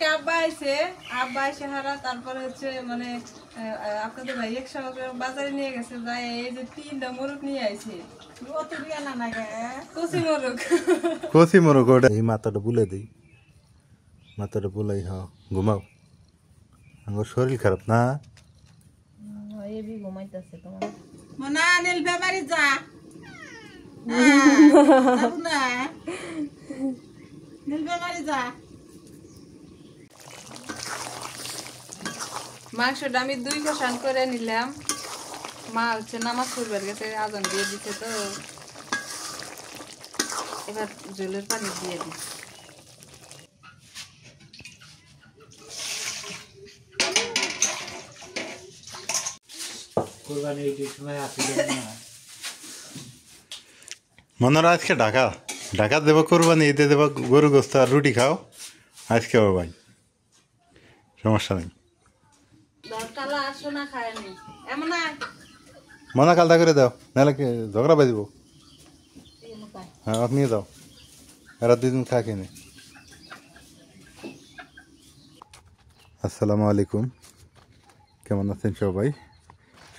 আজকে আব্বা এসে হারা তারপরে হচ্ছে মানে আপনাদের ভাই একসঙ্গে বাজারে নিয়ে গেছে যাই এই যে 3টা মোরগ নিয়ে আইছে কচি মোরগ ওটা এই মাথাটা বুলে দিই মাথাটা বুলাই হ ঘুমাও আমার শরীর খারাপ না ঘুমাইতেছে তোমার মনা নীল বেমারি যা নীল বেমারি যা মাংসটা আমি 2 কষান করে নিলাম মা হচ্ছে নামাজ পড়বার গেছে আজান দিয়ে দিচ্ছে তো এবার জলের পানি দিয়ে দিই মনে আজকে ঢাকা ঢাকা দেবো কোরবানি ঈদে দেবো গরু গোস্ত আর রুটি খাও আজকে ও ভাই সমস্যা নেই মনে কালটা করে দাও নাহলে ঝগড়া বাজিব হ্যাঁ আপনিও দাও এরা 2 দিন খা কিনে আসসালামু আলাইকুম কেমন আছেন সবাই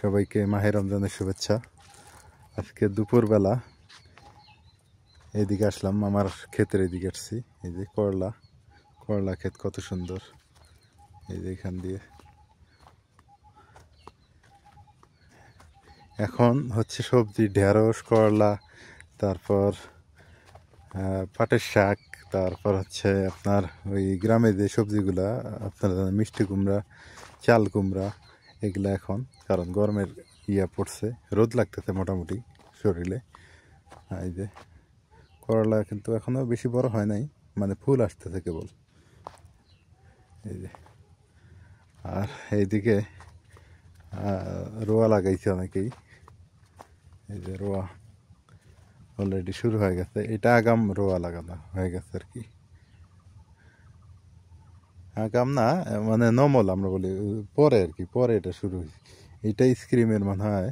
সবাইকে মাহে রমজানের শুভেচ্ছা আজকে দুপুরবেলা এদিকে আসলাম আমার ক্ষেতের এদিকে আসছি এই যে করলা ক্ষেত কত সুন্দর এই যে এখান দিয়ে এখন হচ্ছে সবজি ঢেঁড়স করলা তারপর পাটের শাক তারপর হচ্ছে আপনার ওই গ্রামে যে সবজিগুলা আপনারা জানেন মিষ্টি কুমড়া চাল কুমড়া এগুলা এখন কারণ গরমের পড়ছে রোদ লাগতেছে মোটামুটি শরীরে এই যে করলা কিন্তু এখনো বেশি বড় হয় নাই মানে ফুল আসতেছে কেবল এই যে আর এইদিকে রোয়া লাগাইছে অনেকেই এই যে রোয়া অলরেডি শুরু হয়ে গেছে এটা আগাম রোয়া লাগানো হয়ে গেছে আর কি আগাম না মানে নর্মাল আমরা বলি পরে আর কি পরে এটা শুরু হয়েছে এটা স্ক্রিমের মনে হয়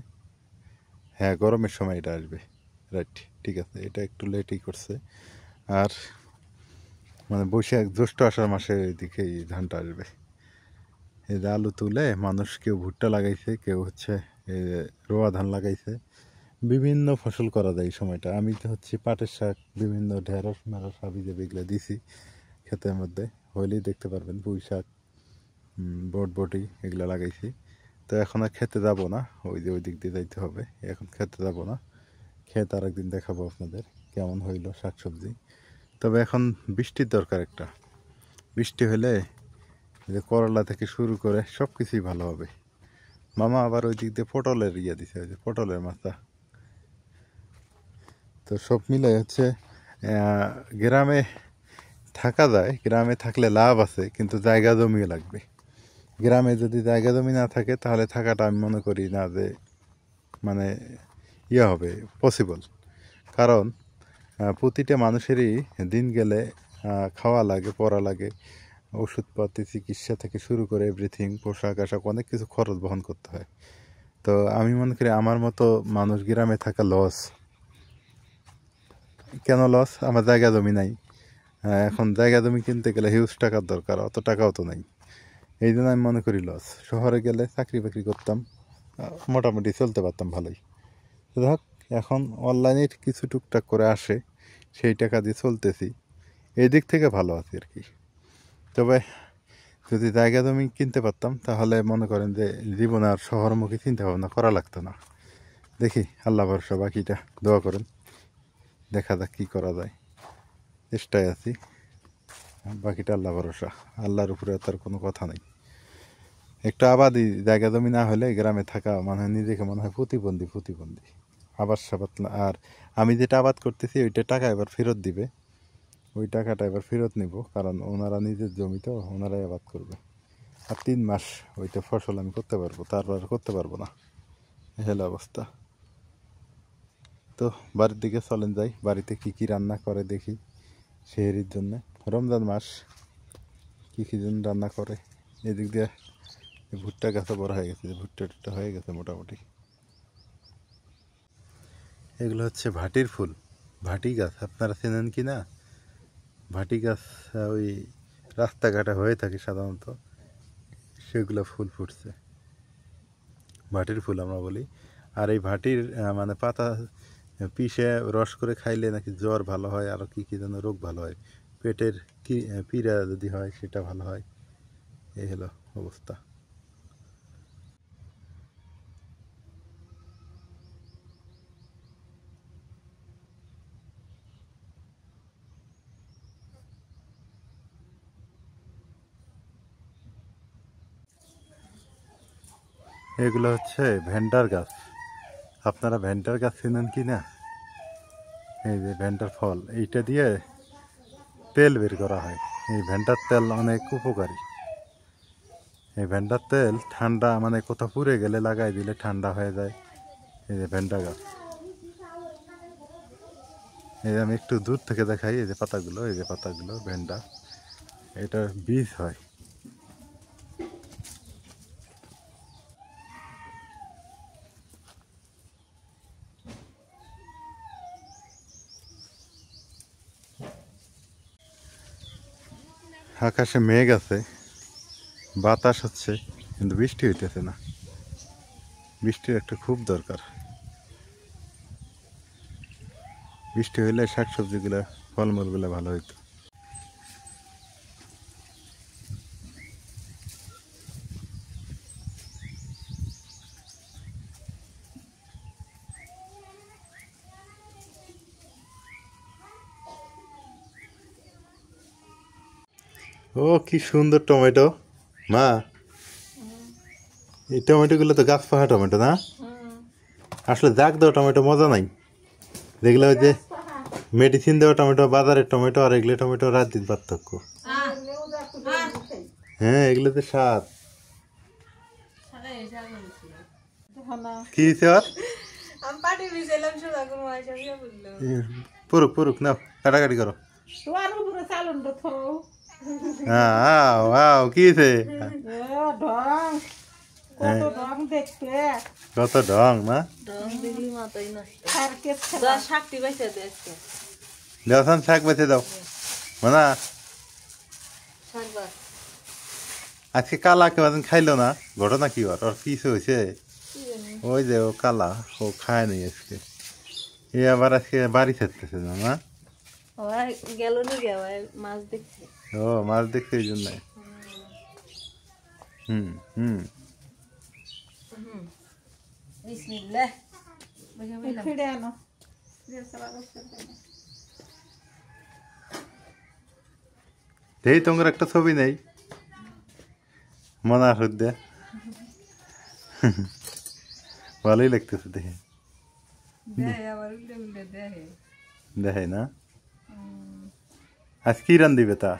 হ্যাঁ গরমের সময় এটা আসবে রাইট ঠিক আছে এটা একটু লেটই করছে আর মানে বৈশাখ জ্যৈষ্ঠ আষাঢ় মাসের এদিকে এই ধানটা আসবে এই যে আলু তুলে মানুষ কেউ ভুট্টা লাগাইছে কেউ হচ্ছে রোয়া ধান লাগাইছে বিভিন্ন ফসল করা যায় এই সময়টা আমি তো হচ্ছে পাটের শাক বিভিন্ন ঢেঁড়স মেরস হাবি জাবি এগুলো দিছি ক্ষেতের মধ্যে হইলেই দেখতে পারবেন পুঁই শাক বটবটি এগুলো লাগাইছি তো এখন আর খেতে যাবো না ওই যে ওই দিক দিয়ে যাইতে হবে এখন খেতে যাবো না ক্ষেত আর একদিন দেখাবো আপনাদের কেমন হইলো শাকসবজি তবে এখন বৃষ্টির দরকার একটা বৃষ্টি হলে যে করলা থেকে শুরু করে সব কিছুই ভালো হবে মামা আবার ওই দিক দিয়ে পটলের দিছে ওই যে পটলের মাথা তো সব মিলে হচ্ছে গ্রামে থাকা যায় গ্রামে থাকলে লাভ আছে কিন্তু জায়গা জমিও লাগবে গ্রামে যদি জায়গা জমি না থাকে তাহলে থাকাটা আমি মনে করি না যে মানে হবে পসিবল কারণ প্রতিটা মানুষেরই দিন গেলে খাওয়া লাগে পড়া লাগে ওষুধপাতি চিকিৎসা থেকে শুরু করে এভরিথিং পোশাক আশাক অনেক কিছু খরচ বহন করতে হয় তো আমি মনে করি আমার মতো মানুষ গ্রামে থাকা লস কেন লস আমার জায়গা জমি নাই এখন জায়গা জমি কিনতে গেলে হিউজ টাকার দরকার অত টাকাও তো নাই এই জন্য আমি মনে করি লস শহরে গেলে চাকরি বাকরি করতাম মোটামুটি চলতে পারতাম ভালোই দেখ এখন অনলাইনে কিছু টুকটাক করে আসে সেই টাকা দিয়ে চলতেছি এই দিক থেকে ভালো আছি আর কি তবে যদি জায়গা জমি কিনতে পারতাম তাহলে মনে করেন যে জীবনে আর শহরমুখী চিন্তা ভাবনা করা লাগতো না দেখি আল্লাহ ভরসা বাকিটা দোয়া করেন দেখা যাক কী করা যায় চেষ্টায় আছি বাকিটা আল্লাহ ভরসা আল্লাহর উপরে তার কোনো কথা নেই একটু আবাদি জায়গা জমি না হলে গ্রামে থাকা মানে নিজেকে মনে হয় প্রতিবন্ধী আবাদ সাবাদ আর আমি যেটা আবাদ করতেছি ওইটা টাকা এবার ফেরত দিবে ওই টাকাটা এবার ফেরত নিব কারণ ওনারা নিজের জমি তো ওনারাই আবাদ করবে আর 3 মাস ওইটা ফসল আমি করতে পারবো তারপর করতে পারবো না হেলা অবস্থা তো বাড়ির দিকে চলেন যাই বাড়িতে কি কি রান্না করে দেখি সেহরির জন্য রমজান মাস কী কী জন্য রান্না করে এদিক দিয়ে ভুট্টা গাছও বড় হয়ে গেছে ভুট্টা টুট্টা হয়ে গেছে মোটামুটি এগুলো হচ্ছে ভাটির ফুল ভাটি গাছ আপনারা চেনেন কি না ভাটি গাছ ওই রাস্তাঘাটে হয়ে থাকে সাধারণত, সেগুলো ফুল ফুটছে, ভাটির ফুল আমরা বলি। আর এই ভাটির মানে পাতা পিষে রস করে খাইলে নাকি জ্বর ভালো হয়, আরও কী কী যেন রোগ ভালো হয়, পেটের কি পীড়া যদি হয় সেটা ভালো হয়। এই হলো অবস্থা। এগুলো হচ্ছে ভেন্ডার গাছ। আপনারা ভেন্ডার গাছ চেনেন কি না? এই যে ভেন্ডার ফল, এইটা দিয়ে তেল বের করা হয়। এই ভেন্ডার তেল অনেক উপকারী। এই ভেন্ডার তেল ঠান্ডা, মানে কোথাও পুড়ে গেলে লাগাই দিলে ঠান্ডা হয়ে যায়। এই যে ভেন্ডা গাছ, এই যে আমি একটু দূর থেকে দেখাই, এই যে পাতাগুলো, এই যে পাতাগুলো ভেন্ডা, এটা বীজ হয়। আকাশে মেঘ আছে, বাতাস হচ্ছে, কিন্তু বৃষ্টি হইতেছে না। বৃষ্টির একটা খুব দরকার। বৃষ্টি হইলে শাকসবজিগুলো, ফলমূলগুলো ভালো হইতো। ও কি সুন্দর টমেটো মা! এই টমেটোগুলো তো গাছ পাহা টমেটো না? আসলে দাগ দেওয়া টমেটো মজা নাই। যেগুলো ওই যে মেডিসিন দেওয়া টমেটো, বাজারের টমেটো আর এগুলো টমেটো রাত দিন পার্থক্য। হ্যাঁ, এগুলোতে স্বাদ। কি হয়েছে আর? পুরুক পুরুক নাও, কাটাকাটি করো। হ্যাঁ, কি হয়েছে? কত ঢং না? দেওয়ান শাক বেছে দাও মানা। আজকে কালা কেউ খাইলো না, ঘটনা কি ওর কিছু হয়েছে? ওই যে ও কালা, ও খায় নি আজকে। এ আবার আজকে বাড়ি ছাড়তেছে না না? গেল মাছ দেখছে। ও মাছ দেখছে এই জন্য। হুম হুম এই তোমার একটা ছবি নেই মনার হদ্দে, ভালোই লাগতেছে দেখে। দেখে না আজ কি রান দিবে তা?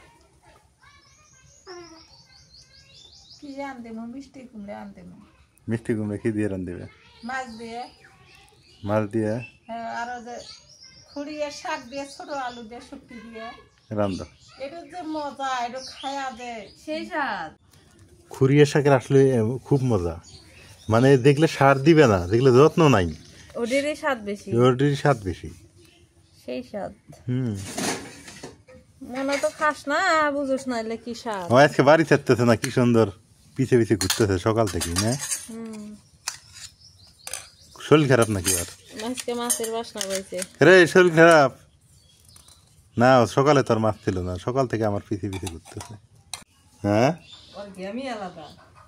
মিষ্টি কুমড়া কি দিয়ে রান দিবে? মাছ দিয়ে। মাছ দিয়ে? আর খুঁড়িয়ে শাক দিয়ে, ছোট আলু দিয়ে, শুটকি দিয়ে রান্ধো। এটা যে মজা, এটা খায়া দে সেই স্বাদ। খুরিয়া শাকের আসলে খুব মজা, মানে দেখলে সার দিবে না, দেখলে যত্ন নাই, ওদেরই স্বাদ বেশি, ওটারই স্বাদ বেশি। সেই স্বাদ। হুম, মনে তো খাস না, বুঝোস না এলে কি স্বাদ। ও আজকে বাড়ি ছাড়তেছে না, কি সুন্দর পিছে পিছে ঘুরতেছে সকাল থেকে না? শরীর খারাপ নাকি? আর আজকে মাছের বাসনা বইছে রে, শরীর খারাপ না? সকালে তোর মাছ ছিল না, সকাল থেকে আমার পিছে পিছে ঘুরতেছে। হ্যাঁ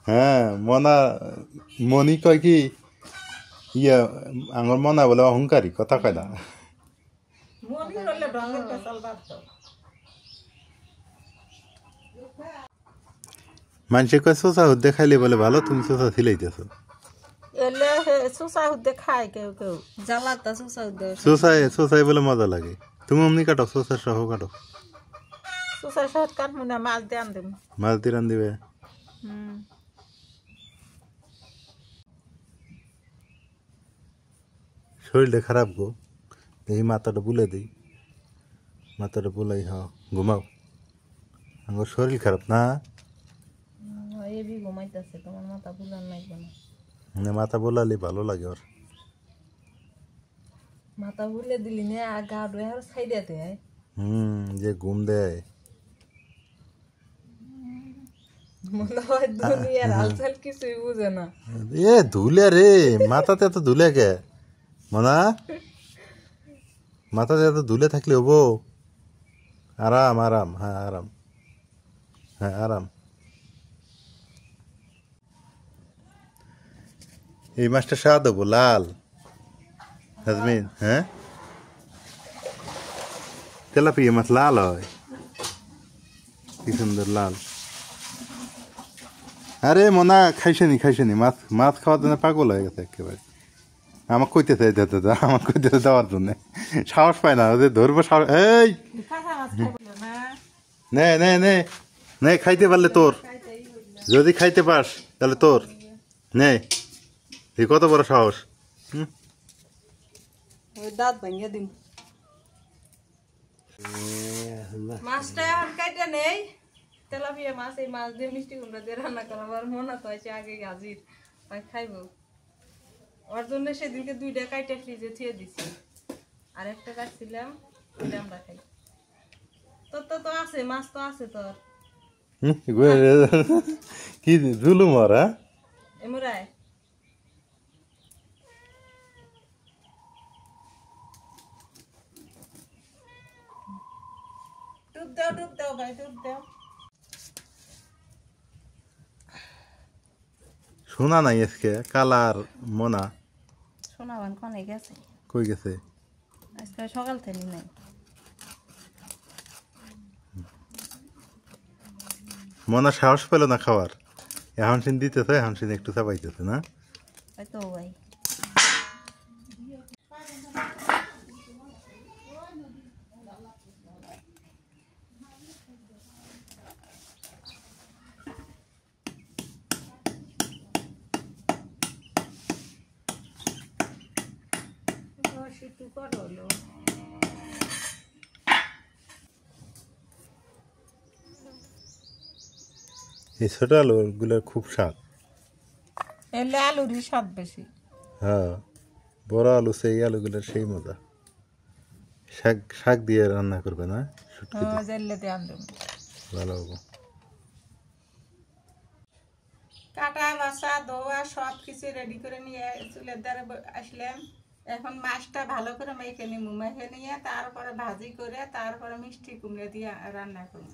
হ্যাঁ, মনি কয় কি ইয়া, আমার মনা বলে অহংকারী, কথা কয় না। মানুষে কয় চোচা হুদ্দে খাইলে বলে ভালো, তুমি চোচা ছিলাইতেছো। এলে চুচা হুদ্দে খায় কেউ কেউ, জ্বালাতা চুষা চোচাই বলে মজা লাগে। তুমি অমনি কাটো, চোচা সহ কাটো। চুচার সাথ কাটবো না, মাছ দিয়ে আনদেম। মাছ দিয়ে রান দিবে? শরীরটা খারাপ গো, দেখি মাথাটা বুলে দিই, মাথাটা বুলাই। হ, ঘুমাও, আমার শরীর খারাপ না? এবি ঘুমাইতেছে, তোমার মাথা বুলার নাই কেন? মানে মাথা বোলালে ভালো লাগে ওর। মাথা বুলে দিলি না, গা ডুয়ে আর ছাই দিতে। যে ঘুম দেয়। মনে হয় দুনিয়ার হালচাল কিছুই বুঝে না। এ ধুলে রে, মাথাতে এত ধুলে কে মনা? মাথাতে এত ধুলে থাকলে হবো? আরাম আরাম, হ্যাঁ আরাম, হ্যাঁ আরাম। এই মাছটা স্বাদ হবো লাল নাজমিন, হ্যাঁ তেলাপিয়া মাছ লাল হয়, কি সুন্দর লাল। আরে মনা খাইছেনি মাছ, মাছ খাওয়ার জন্য পাগল হয়ে গেছে একেবারে। আমাকে কইতেছে দিতে দাও, আমাকে কইতেছে দেওয়ার জন্য, সাহস পায় না ওদের ধরবো সাহস। এই নে নে নে নে, খাইতে পারলে তোর, যদি খাইতে পাস তাহলে তোর নে, এই কত বড় সাহস। ওই দাঁত ভাঙিয়ে দিন। মাছটা এখন কাইটা নেই, তেলাপিয়া মাছ, এই মাছ দিয়ে মিষ্টি কুমড়া দিয়ে রান্না করা আমার মনে তো আছে আগে হাজির খাইবো। ওর জন্য সেদিনকে 2টা কাইটা ফ্রিজে থুয়ে দিছি, আর একটা কাটছিলাম ওটা আমরা খাই। তোর তো আছে মাছ, তো আছে তোর। কি জুলুম ওরা। এমরাই ডুব দাও ভাই, ডুব দাও। শোনা নাই আজকে কালার মোনা শোনাবান কোনে গেছে, কই গেছে? আজকে সকাল থেকে নাই। মোনা সাহস পেল না খাওয়ার, এখন সিন দিতেছে, এখন সিন একটু চাপাইতেছে না। তাই তো ভাই একটু করো হলো। এই ছোট আলুগুলোর খুব স্বাদ। এলে আলুরই স্বাদ বেশি। হ্যাঁ, বড় আলু সেই আলুগুলোর সেই মজা। শাক শাক দিয়ে রান্না করবে না, শুটকি দিয়ে জেলে দিয়ে আনলাম। ভালো হবো। কাটা বাছা ধোয়া সব কিছু রেডি করে নিয়ে চুলের দ্বারা আসলাম। এখন মাছটা ভালো করে মেখে নিব, মেখে নিয়ে তারপরে ভাজি করে তারপরে মিষ্টি কুমড়া দিয়ে রান্না করব।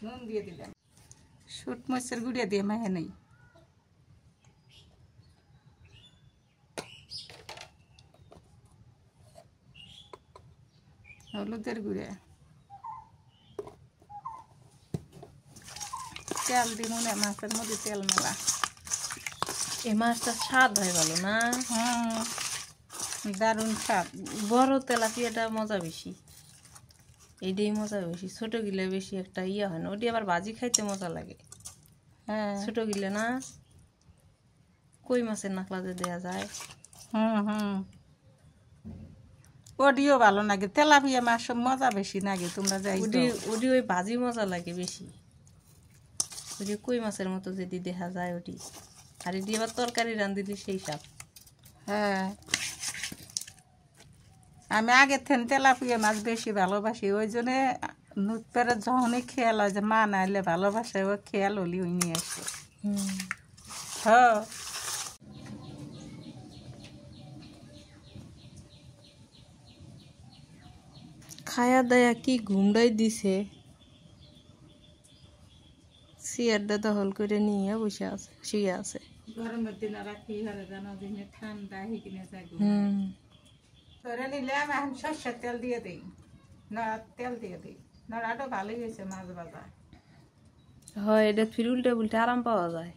নুন দিয়ে দিলাম, শুট মরিচের গুঁড়িয়ে দিয়ে মেখে নেই। হলুদের গুঁড়ে, তেল দিব না, মাছের মধ্যে তেল মেলা। এই মাছটা স্বাদ হয় ভালো না। দারুণ স্বাদ। বড় তেলাপিয়াটা মজা বেশি, এইটাই মজা বেশি। ছোট গিলে বেশি একটা ইয়া হয় না, ওটি আবার ভাজি খাইতে মজা লাগে। হ্যাঁ, ছোট গিলে না, কই মাছের নাকলাতে দেয়া যায়। ওডিও ভালো লাগে, তেলাপিয়া মাছ মজা বেশি লাগে। তোমরা যাই ওটি ওটি ওই ভাজি মজা লাগে বেশি, ওটি কই মাছের মতো যদি দেখা যায় ওটি। আর এটি আবার তরকারি রান্ধিলে সেই স্বাদ। হ্যাঁ, আমি আগের থেকে তেলাপিয়া মাছ বেশি ভালোবাসি, ওই জন্যে নুতপেরে যখনই খেয়াল হয় যে মা নাইলে ভালোবাসে, ও খেয়াল হলি ওই নিয়ে আসে। হ্যাঁ, খায়া দায়া কি ঘুমড়াই দিছে, চেয়ারটা দখল করে নিয়ে বসে আছে, শুয়ে আছে। গরমের দিন রাখি হলে জানো দিনে ঠান্ডা হিকিনে যায়। ধরে নিলে আমি এখন সর্ষের তেল দিয়ে দিই, নড়ার তেল দিয়ে দিই। নড়াটা ভালোই হয়েছে মাছ ভাজা। হয়, এটা ফির উল্টে উল্টে আরাম পাওয়া যায়।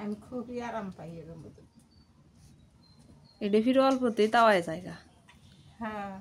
আমি খুবই আরাম পাই এর মধ্যে। এটা ফির অল্পতেই তাওয়ায় জায়গা। হ্যাঁ,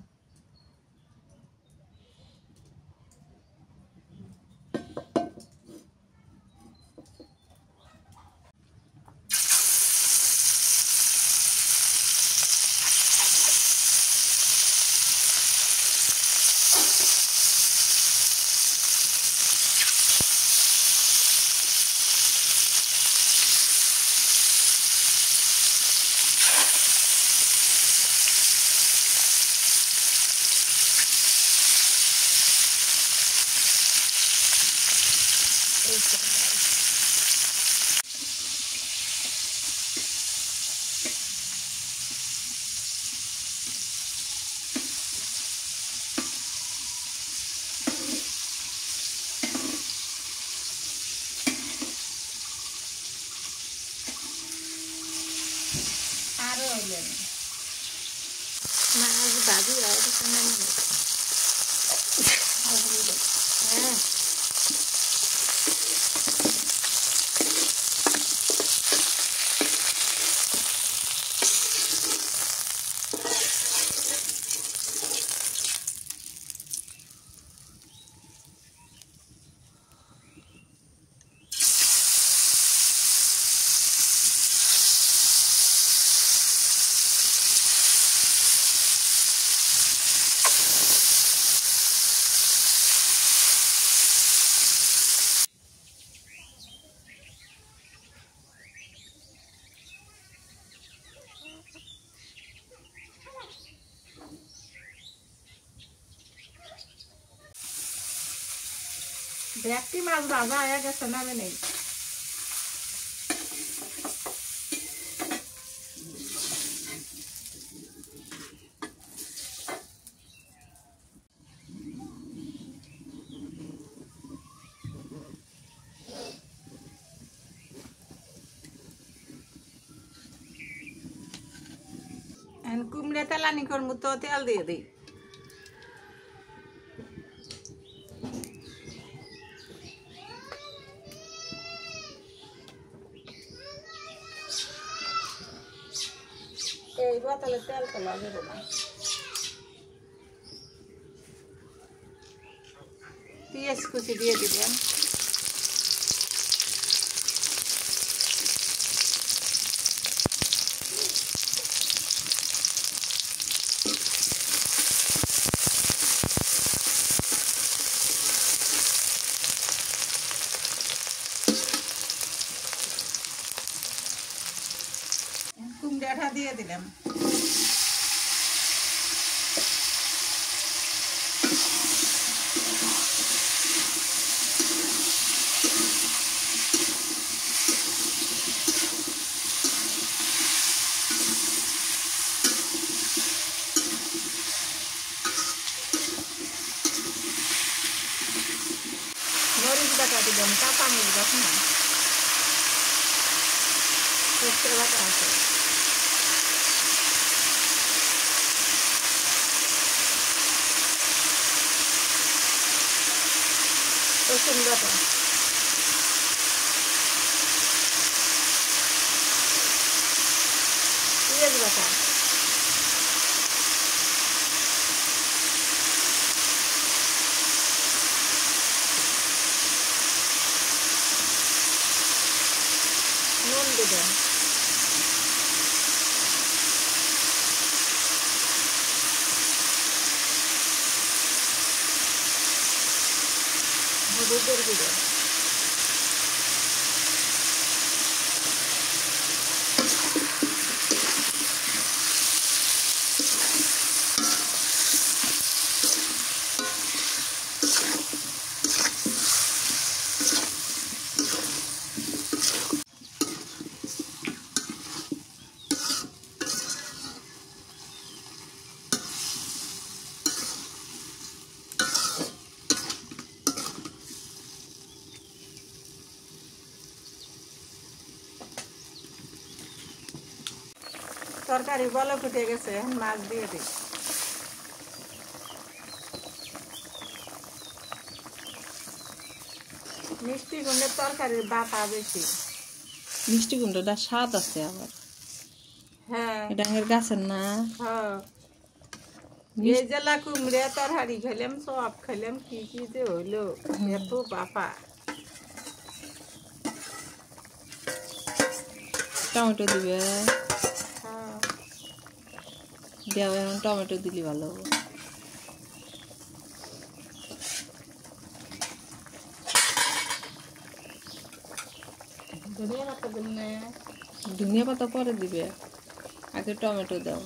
আরো হলেন মাছ ভাজি হয় হ্যাঁ ভেটকি মাছ ভাজা হয়ে গেছে নামে নেই কুমড়ে তেলানি করবো তো তেল দিয়ে দিই এই বোতলে তেল তো লাগে না পেঁয়াজ কুচি দিয়ে দিবেন কুমড়াটা দিয়ে দিলাম মরিচ বাটা দিলাম কাঁচা মরিচ আছে না সরষে বাটা আছে রসুন বাটা পেঁয়াজ বাটা নুন দেবেন হলুদের গুঁড়ো তরকারি বলক উঠে গেছে মাছ দিয়ে দিই মিষ্টি কুমড়ের তরকারির বাটা বেশি মিষ্টি কুমড়োটা স্বাদ আছে আবার হ্যাঁ এটা এর গাছের না হ্যাঁ এই জেলা কুমড়ে তরকারি খেলাম সব খেলাম কি কি যে হইলো এত বাপা টমেটো দিবে হ্যাঁ দেও এখন টমেটো দিলে ভালো হবে ধনিয়া পাতা দিন ধনিয়া পাতা পরে দিবে আগে টমেটো দাও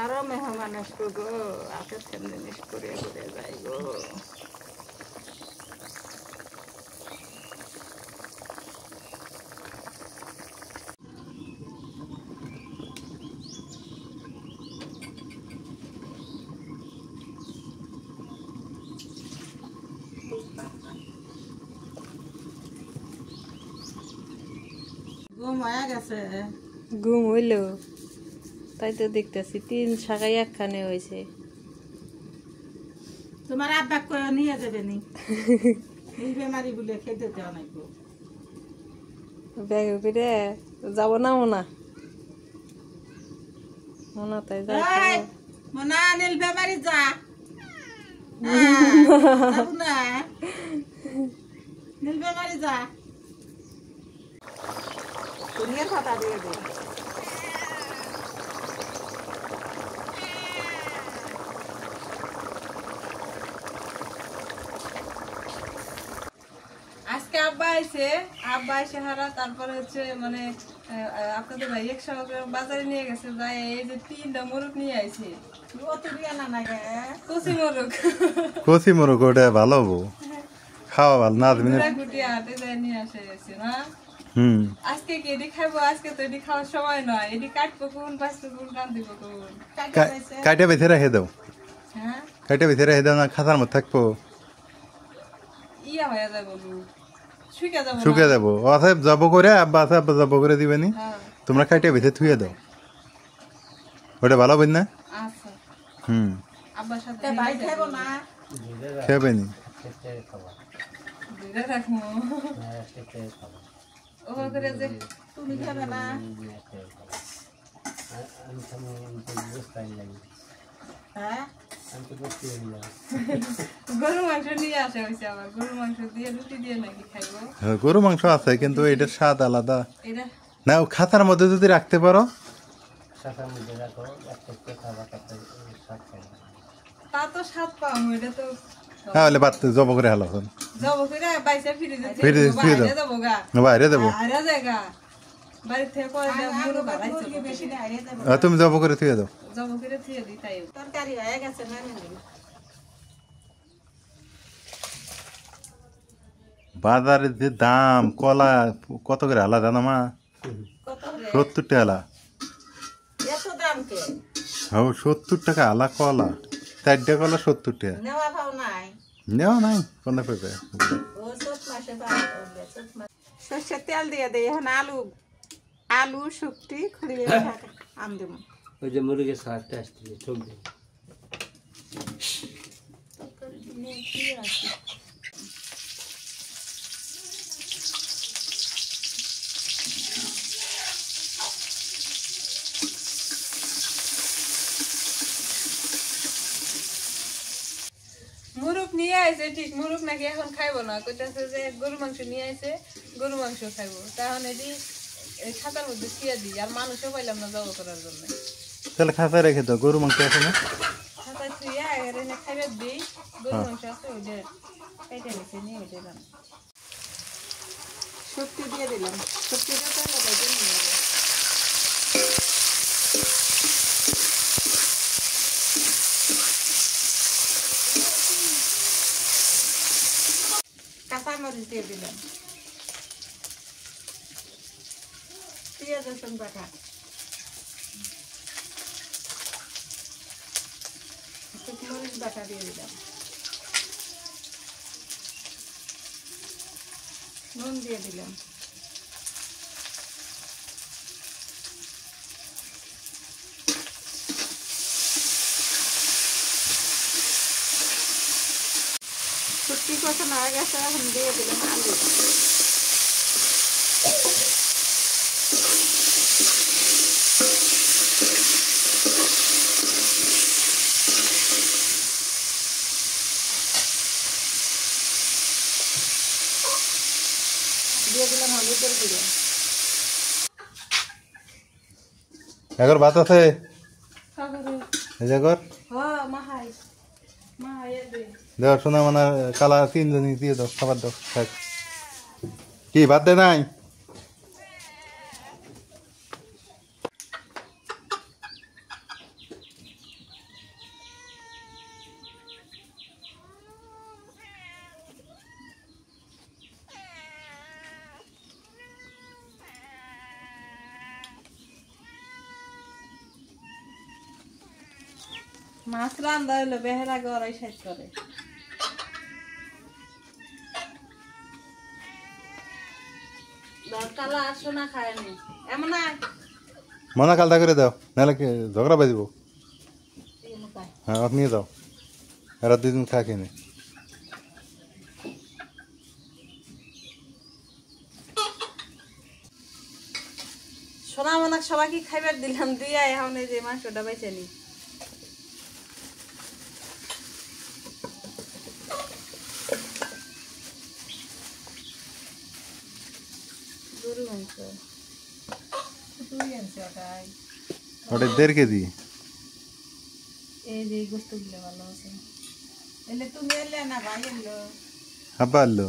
আরো মেহমান আসবো গো, আপেল জিনিস করে করে যাই গো। ঘুম হয়ে গেছে। ঘুম হইল, তাই তো দেখতেছি 3 শাখায় একখানে হয়েছে। তোমার আব্বা কই নিয়ে যাবে নি? এই বেমারি বলে খেতে দেওয়া নাই গো। ব্যাগে করে যাব না মোনা, মোনা তাই যাই এই, মোনা নীল বেমারি যা। যাবো না, নীল বেমারি যা। দুনিয়ার কথা দিয়ে দে। আজকে আব্বা আইছে, আব্বা এসে হারা, তারপরে হচ্ছে মানে আপনাদের ভাই একসঙ্গে বাজারে নিয়ে গেছে, যাই এই যে 3টা মোরগ নিয়ে আইছে। ও তো বিয়া না না গে। কচি মোরগ, কচি মোরগ ওটা ভালো হবো, খাওয়া ভালো না তুমি। গুটি হাটে যায় নিয়ে আসে গেছে না। হুম, আজকে কি এটি খাইবো? আজকে তো এটি খাওয়ার সময় নয়, এটি কাটবো কোন, বাঁচবো কোন, কান দিব কোন। কাইটা বেঁধে রেখে দাও, হ্যাঁ, কাইটা বেঁধে রেখে দাও না, খাতার মধ্যে থাকবো, ইয়া হয়ে যাবো, শুকে যাবো। শুকে যাবো। অতএব যাবো করে আব্বা আছে, আব্বা যাবো করে দিবেনি, হ্যাঁ, তোমরা কাইটা বেঁধে থুয়ে দাও, ওটা ভালো হবে না। আচ্ছা, হুম, আব্বার সাথে ভাই খাইবো না। খেবে নি। ধরে রাখবো। ও করে যে তুমি খাবে না। হ্যাঁ, গরু মাংস নিয়ে আসা হয়েছে, আবার গরু মাংস দিয়ে রুটি দিয়ে নাকি খাইবো। হ্যাঁ, গরু মাংস আছে কিন্তু এটার স্বাদ আলাদা এটা না। ও খাতার মধ্যে যদি রাখতে পারো, তা তো স্বাদ পাবো, এটা তো তাহলে বাদ জব করে হালো যাবো করে বাইসা ফিরে ফিরে ফিরে দাও, যাবো গা, বাইরে দেবো। আরে জায়গা বাড়ি থেকে করে দেব, গরু বাড়াইছে, মুরগি বেশি না আইরে দেব। তুমি জব করে থুয়ে দাও। যাবো করে থুয়ে দিই তাই। তরকারি হয়ে গেছে না নীল। বাজারের যে দাম কলা কত করে আলা জানো মা? কত রে? 70 টাকা আলা। এত দাম কে? হ্যাঁ, 70 টাকা আলা কলা, 4টা কলা 70 টাকা। নেওয়া পাও নাই। নেওয়া নাই কোনে পেবে। ও চোট মাসে পাও বললে চোট মাস। সরষের তেল দিয়ে দেই, এখন আলু আলু শুকটি খুলিয়ে আম দেব। ওই যে মুরগির স্বাদটা আসছে ঠক দেব। মুরগ নিয়ে আইছে ঠিক, মুরগ নাকি এখন খাইবো না, কইতাছে যে গরু মাংস নিয়ে আইছে, গরু মাংস খাইবো। তখন এটি এই খাতার মধ্যে থুয়ে দিই, আর মানুষও পাইলাম না জব করার জন্য। তাহলে খাতা রেখে দাও, গরু মাংস আছে না? খাতায় থুয়ে এনে খাইবে দিই, গরু মাংস আছে ওইটা কেটে নিচ্ছে, নিয়ে ওইটা রান্না। শুকটি দিয়ে দিলাম, শুকটিটা তো লাগাইতে নিয়ে যাবে। কাঁচামরিচ দিয়ে দিলাম, পেঁয়াজ রসুন বাটা, মরিচ বাটা দিয়ে দিলাম, নুন দিয়ে দিলাম, শুটকি কষানো হয়ে গেছে, এখন দিয়ে দিলাম আলু। দিয়ে দিলাম হলুদের গুঁড়ো। এখন ভাত আছে, এই যে কর হ্যাঁ, মাহাই দে। দেওয়া শোনা মানে কালা 3 জনই দিয়ে দাও, খাবার দাও। থাক। কি ভাত দে নাই? মাছ রান্না হইলো বেহের আগে ওরাই সাইড করে। কালা আসো না খায়নি এমন না মনা কালটা করে দাও, নাহলে ঝগড়া বাজিব। হ্যাঁ নিয়ে যাও, এরা দুদিন খা কিনে। সোনা মনা সবাইকে খাইবার দিলাম দিয়া এখন এই যে মাংসটা বেঁচে নি। গরু মাংস ওটা 1.5 কেজি। এই যে গোস্ত গুলো ভালো আছে। এলে তুমি এলে না ভাই এলো হাব্বা আনলো,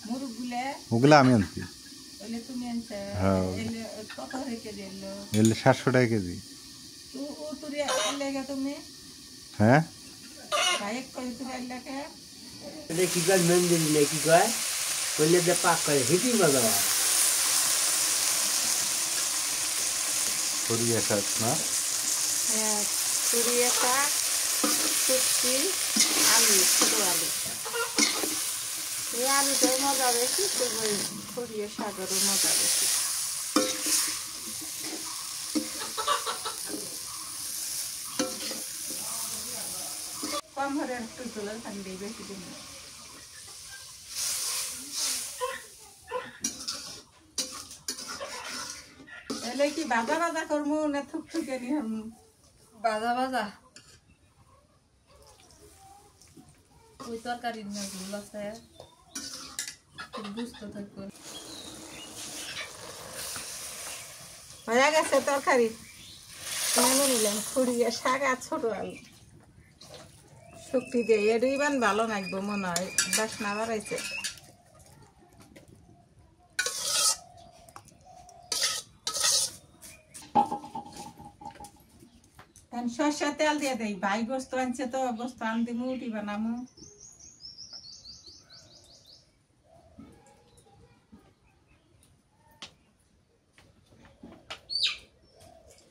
মুরগ গুলে ওগুলো আমি আনছি। এলে তুমি আনছে হ্যাঁ। এলে কত হয়েছে এলো এলে 700 টাকা কেজি। ও তুই এলে গে তুমি হ্যাঁ ভাই কই তুই এলে কে এটা কি কয় মন্দির না কি কয় কইলে যে পাক করে হিটি মজা হয়। সরিয়ে শাক না, হ্যাঁ তুরিয়া শাক শুটকি আলু ছোট আলু এই আলুটাই মজা বেশি তো ওই তুরিয়া শাকেরও মজা বেশি। কম হরে একটু তোলার ঠান্ডি বেশি দিন এলে কি বাজা বাজা করবো না থুকথুকে নি হম বাজা বাজা ওই তরকারির না ভুল আছে বুঝতে থাকবো। হয়ে গেছে তরকারি নেমে নিলাম খুঁড়িয়ে শাক আর ছোট আলু শুক্তি দিয়ে এর ইবান ভালো লাগবো মনে হয় বাসনা বাড়াইছে। সরষের তেল দিয়ে দেই ভাই গোস্ত আনছে তো গোস্ত আন দিমু উঠি বানামু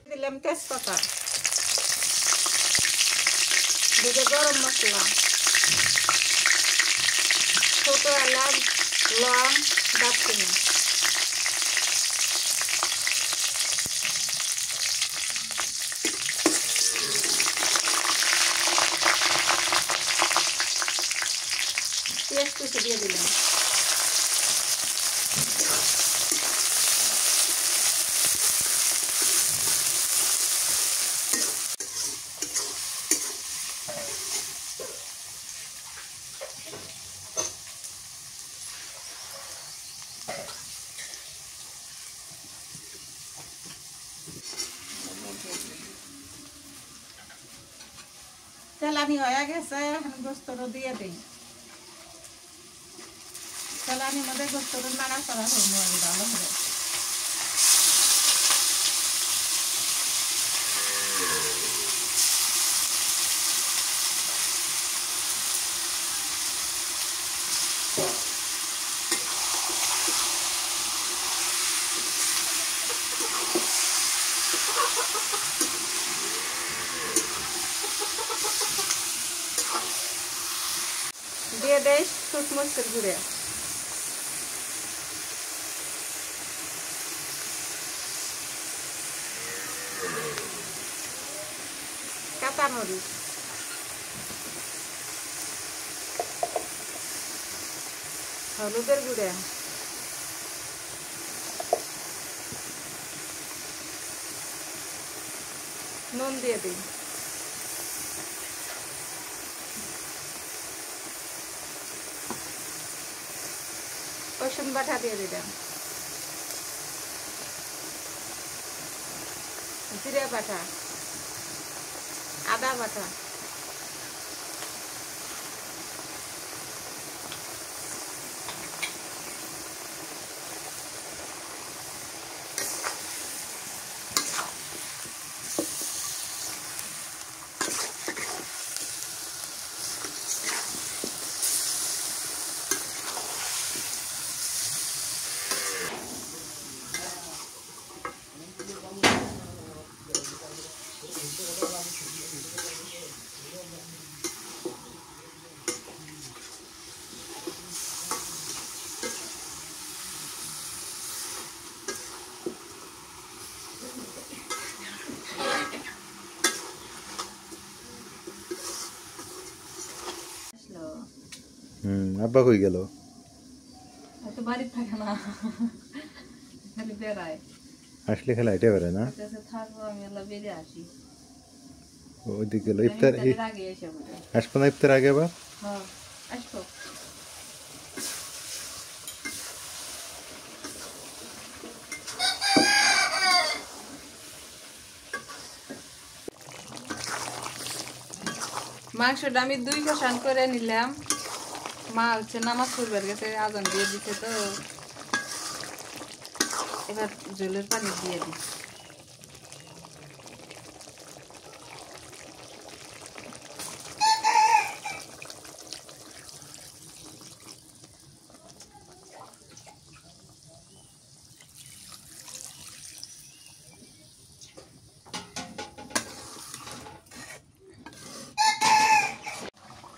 দিলাম তেজপাতা দুটো গরম মশলা ছোট এলাচ লং দারচিনি পেঁয়াজ কুচি দিয়ে দিলাম তেলানি হয়ে গেছে এখন গোস্তটা দিয়ে দিই তেলানির মধ্যে গোস্তটা নাড়া করা হইল ভালো করে দিয়ে দেয় শুট মরিচের গুঁড়ে কাঁচা মরিচ হলুদের গুঁড়ে নুন দিয়ে দিই রসুন বাটা দিয়ে দিলাম জিরে বাটা আদা বাটা আব্বা কই গেল? হয়তো বাড়িতে থাকে না, খালি বেড়ায়। আসলে খেলা হেঁটে বেড়ায় না? কাছে থাকবো, আমি এলা বেরিয়ে আসি। ওইদিকে গেল ইফতার, ইফতারের আগে এসে বলে। আসবো না ইফতার আগে আবার? হ্যাঁ, আসবো। মাংসটা আমি 2 কষান করে নিলাম। মা হচ্ছে নামাজ পড়বার গেছে, আজান দিয়ে দিচ্ছে, তো এবার জলের পানি দিয়ে দিই।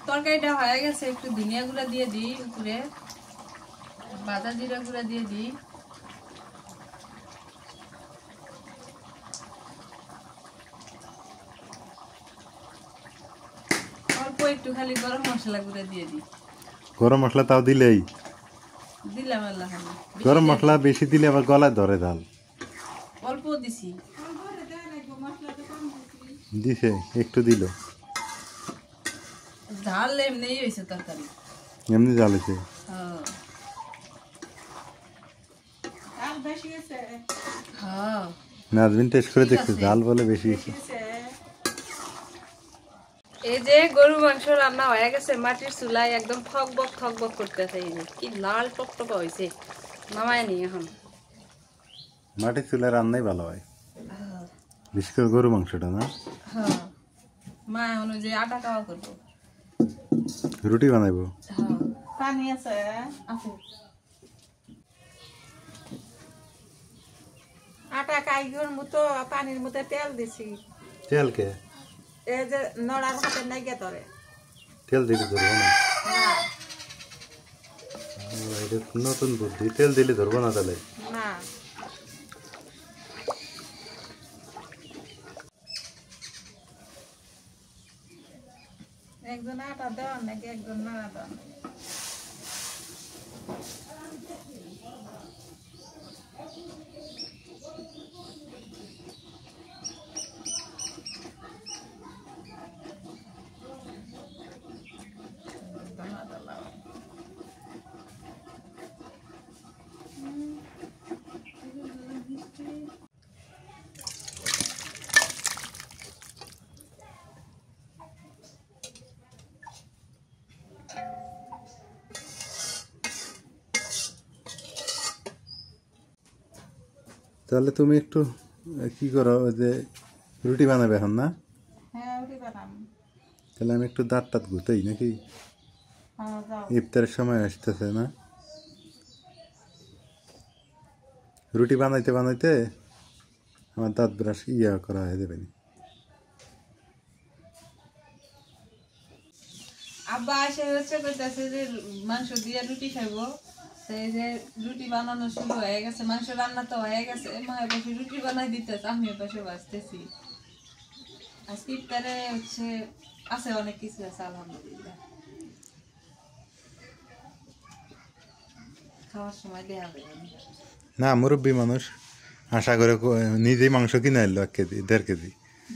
তরকারিটা হয়ে গেছে, একটু ধনিয়া গুঁড়া দিয়ে দিই উপরে, বাদা জিরা গুঁড়া দিয়ে দিই, অল্প একটু খালি গরম মশলা গুঁড়া দিয়ে দিই। গরম মশলা তাও দিলেই? দিলাম আল্লাহ খালি। গরম মশলা বেশি দিলে আবার গলায় ধরে ঝাল। অল্প দিছি। দিছে একটু দিল, ঝাল এমনিই হয়েছে তরকারি। এমনি ঝাল হয়েছে। হ্যাঁ আর বেশি আছে হ্যাঁ। নাজমিন টেস্ট করে ঠিক দেখছে, আছে। ঝাল বলে বেশি হয়েছে। এই যে গরু মাংস রান্না হয়ে গেছে, মাটির চুলায় একদম থকবক করতেছে। এই যে কি লাল টকটকা হয়েছে, নামায় নি এখন। মাটির চুলায় রান্নাই ভালো হয়, বিশেষ করে গরু মাংসটা না? হ্যাঁ, মা এখন ওই যে আটা খাওয়া করবো। রুটি বানাইবো? হ্যাঁ পানি আছে আছে। আটা কাইগুর মতো পানির মধ্যে তেল দিছি, তেলকে? এই যে নড়ার হাতে নাইগে ধরে তেল দিলে ধরবো না? এটা নতুন বুদ্ধি, তেল দিলে ধরবো না তাহলে? না। একজন আটা দেওয়ার নাকি একজন নাড়া দেওয়ার নাকি। তাহলে তুমি একটু কি করো, ওই যে রুটি বানাবে এখন না? হ্যাঁ রুটি বানাম। তাহলে আমি একটু দাঁত টাত ঘুতাই নাকি? হ্যাঁ যাও। ইফতারের সময় আসতেছে না? রুটি বানাইতে বানাইতে আমার দাঁত ব্রাশ করা হয়ে যাবে। আব্বা এসে হচ্ছে কইতাছে যে মাংস দিয়ে রুটি খাইবো। সেই যে রুটি বানানো শুরু হয়ে গেছে, মাংস রান্না তো হয়ে গেছে, মায়ের পাশে রুটি বানাই দিতেছে, আমি পাশে বাঁচতেছি। আজকে ইফতারে হচ্ছে আছে, অনেক কিছু আছে আলহামদুলিল্লাহ। খাওয়ার সময় দেওয়া যাবে না, মুরব্বী মানুষ আশা করে নিজেই মাংস কিনে আনলো 1 কেজি 1.5 কেজি।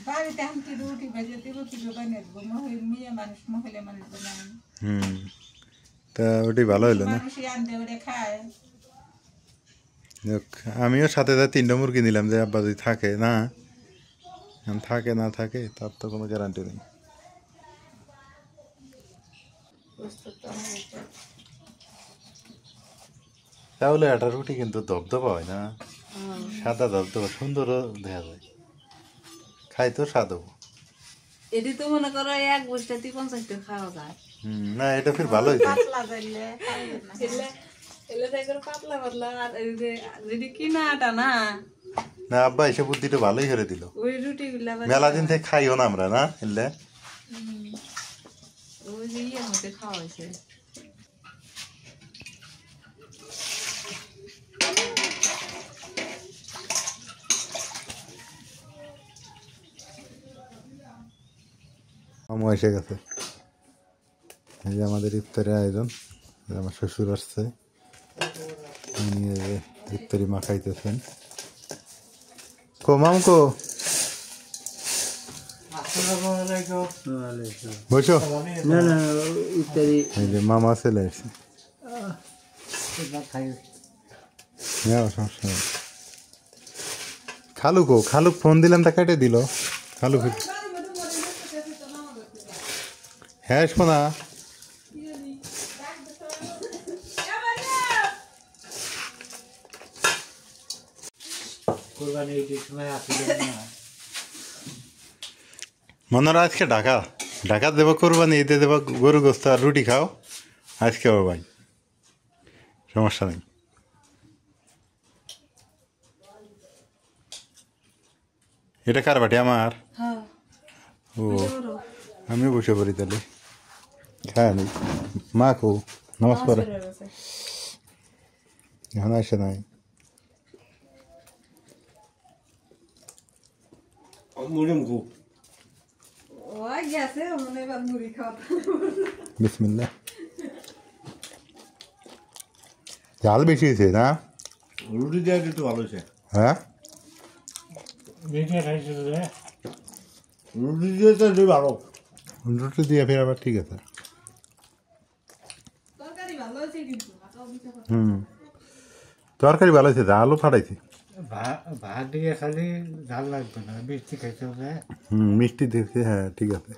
বাড়িতে আমি কি রুটি ভেজে দিব, কি বানিয়ে দেবো, মেয়ে মানুষ মহিলা মানুষ বানাই। তা ওটাই ভালো হইলো না? মানুষই আনতে ওরে খায়। যাক, আমিও সাথে 3টা মুরগি নিলাম, যে আব্বা যদি থাকে না, থাকে না থাকে তার তো কোনো গ্যারান্টি নেই। তাহলে একটা রুটি কিন্তু ধবধবা হয় না, সাদা ধবধবা, সুন্দরও দেখা যায়, খাই তো স্বাদও। এটি তো মনে করো 1 বস্তাতে 50টা খাওয়া যায়। না, এটা ফির ভালো হয়েছে। পাতলা যাইলে খাইবে না। এলে তাই করে পাতলা পাতলা, আর এই যে যদি কিনা আটা না, না আব্বা এসে বুদ্ধিটা ভালোই করে দিল। ওই রুটি গুলা মেলা দিন থেকে খাইও না আমরা, না এলে ওই যে ইয়ের মধ্যে খাওয়া হয়েছে। আমও এসে গেছে। এই যে আমাদের ইফতারের আয়োজন, আমার শ্বশুর আসছে, উনি এই যে ইফতারি মাখাইতেছেন। কো মামকো বসো। না না ইত্যাদি এই যে মামা চলে আসছে। সমস্যা নেই। খালু কো, খালু ফোন দিলাম তা কেটে দিল। খালু হ্যাঁ শোনা, মনে আজকে ঢাকা ঢাকা দেবো কোরবানি, ঈদে দেবো গরু গোস্ত আর রুটি খাও আজকে ও ভাই, সমস্যা নেই। এটা কার বাটি? আমার। ও আমিও বসে পড়ি তাহলে, খায় নি মা কো নামাজ পড়ে এখন আসে নাই। বিসমিল্লাহ। ঝাল বেশি হয়েছে না? রুটি দিয়ে একটু ভালো হয়েছে। হ্যাঁ রুটি দিয়ে তো একটু ভালো। রুটি দিয়ে ফের আবার ঠিক আছে। তরকারি ভালো হয়েছে, আলু ফাটাইছি। ভাত দিয়ে খালি ঝাল লাগবে না, মিষ্টি খাইতে হবে। মিষ্টি দিয়েছি, হ্যাঁ ঠিক আছে।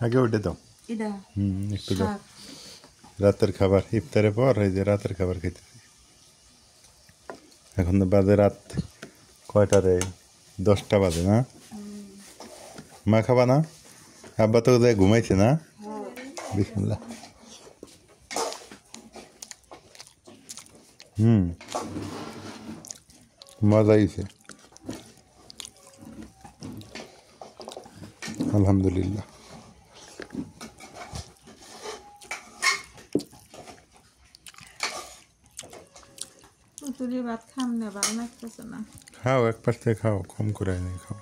আগে ওইটা দাও। একটু দাও। রাতের খাবার ইফতারের পর এই যে রাতের খাবার খেতেছি। এখন তো বাজে রাত কয়টা রে? 10টা বাজে না? মা খাবা না? আব্বা তো যায় ঘুমাইছে না? বিসমিল্লাহ। মজা হয়েছে আলহামদুলিল্লাহ। ভাত খাম না, ভালো লাগতেছে না। খাও, এক পাশ থেকে খাও, কম করে নেই খাও।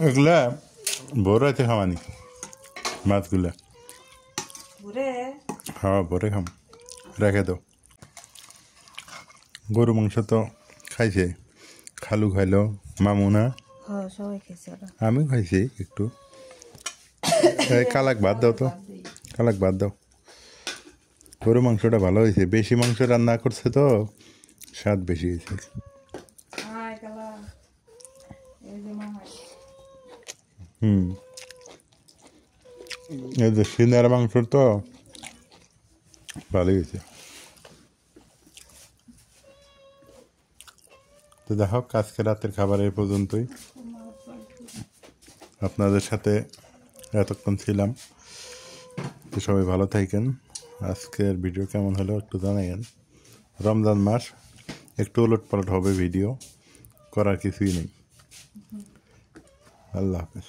এগুলা ভোর রাতে খাওয়ানি মাছগুলা। হ্যাঁ ভোরে খাম, রেখে দাও। গরু মাংস তো খাইছে, খালু খাইলো, মামু না, আমি খাইছি একটু। কালাক ভাত দাও তো, কালাক ভাত দাও। গরু মাংসটা ভালো হয়েছে, বেশি মাংস রান্না করছে তো স্বাদ বেশি হয়েছে। এই যে সিনার মাংস তো ভালোই হয়েছে। তো দেখো আজকে রাতের খাবার এই পর্যন্তই। আপনাদের সাথে এতক্ষণ ছিলাম, তো সবাই ভালো থাকেন। আজকের ভিডিও কেমন হলো একটু জানাইন। রমজান মাস একটু উলটপালট হবে, ভিডিও করার কিছুই নেই। আল্লাহ হাফেজ।